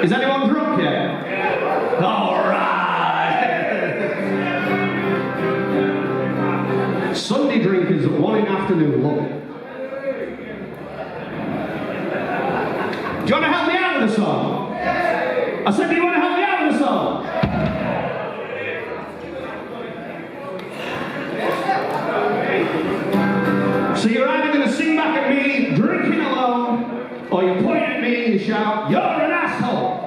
Is anyone drunk yet? Yeah. All right. Sunday drinkers at 1 in the afternoon, love it. Do you want to help me out with the song? I said, do you want to help me out with the song? So you're either going to sing back at me, drinking alone, or you point at me and you shout, you're an asshole.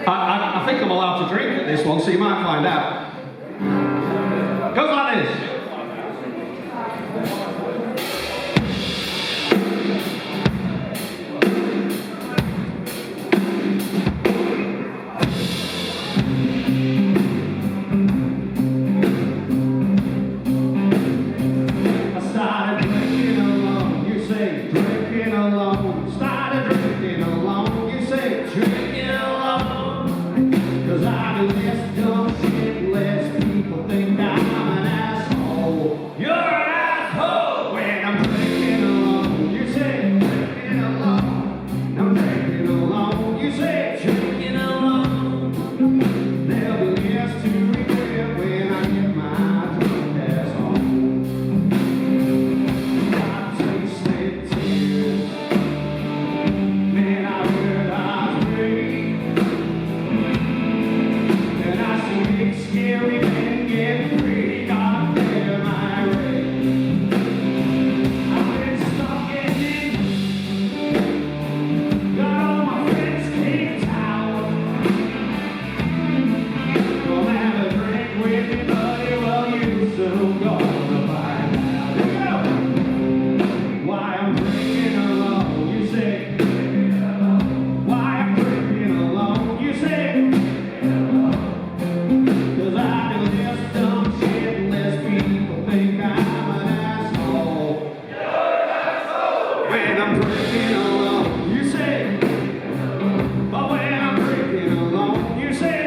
I think I'm allowed to drink at this one, so you might find out. Goes like this. Drinking alone, started drinking alone. You say drinking alone, 'cause I do this dumb shit less people think I'm an asshole. You're an asshole when I'm drinking alone. You say drinking alone, I'm drinking alone. You say drinking alone, there'll be less to regret when I get my drunk ass home. Scary men get pretty dark there, my way. I've been stuck in it, got all my friends kicked out. Come have a drink with me, buddy, well you soon gonna find out. Here we go. Why I'm drinking alone, you say. Why I'm drinking alone, you say. When I'm drinking alone, you say. But when I'm drinking alone, you say.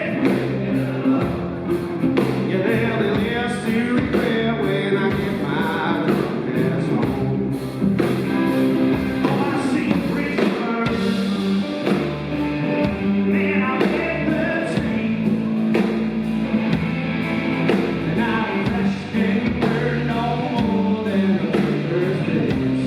Yeah, there'll be less to regret when I get my drunk ass home. Oh, I see Christmas, then I get the tea, and I'm fresh and we're no more than the Thursdays.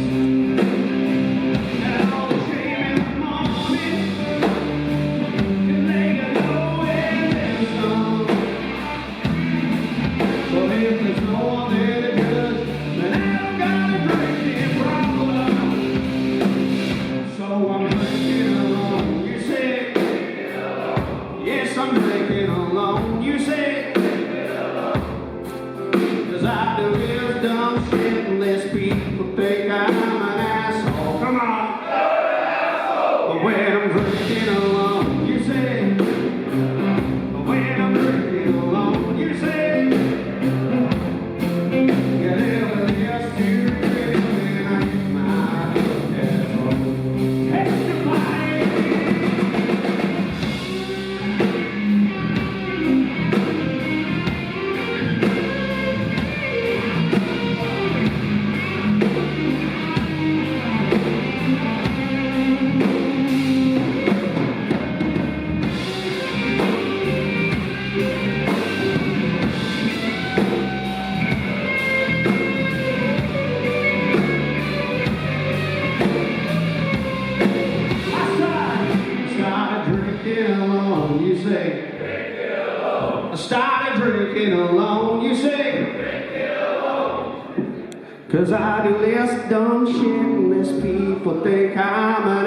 I'm drinking alone, you say. 'Cause I do this dumb shit unless people think I'm an asshole. Come on. But when I'm drinking alone, you say. But when I'm drinking alone, you say. Yeah, there'll be less to regret when I get my drunk ass home. Testify. You say, I started drinking alone, you say, 'cause I do this dumb shit unless people think I'm an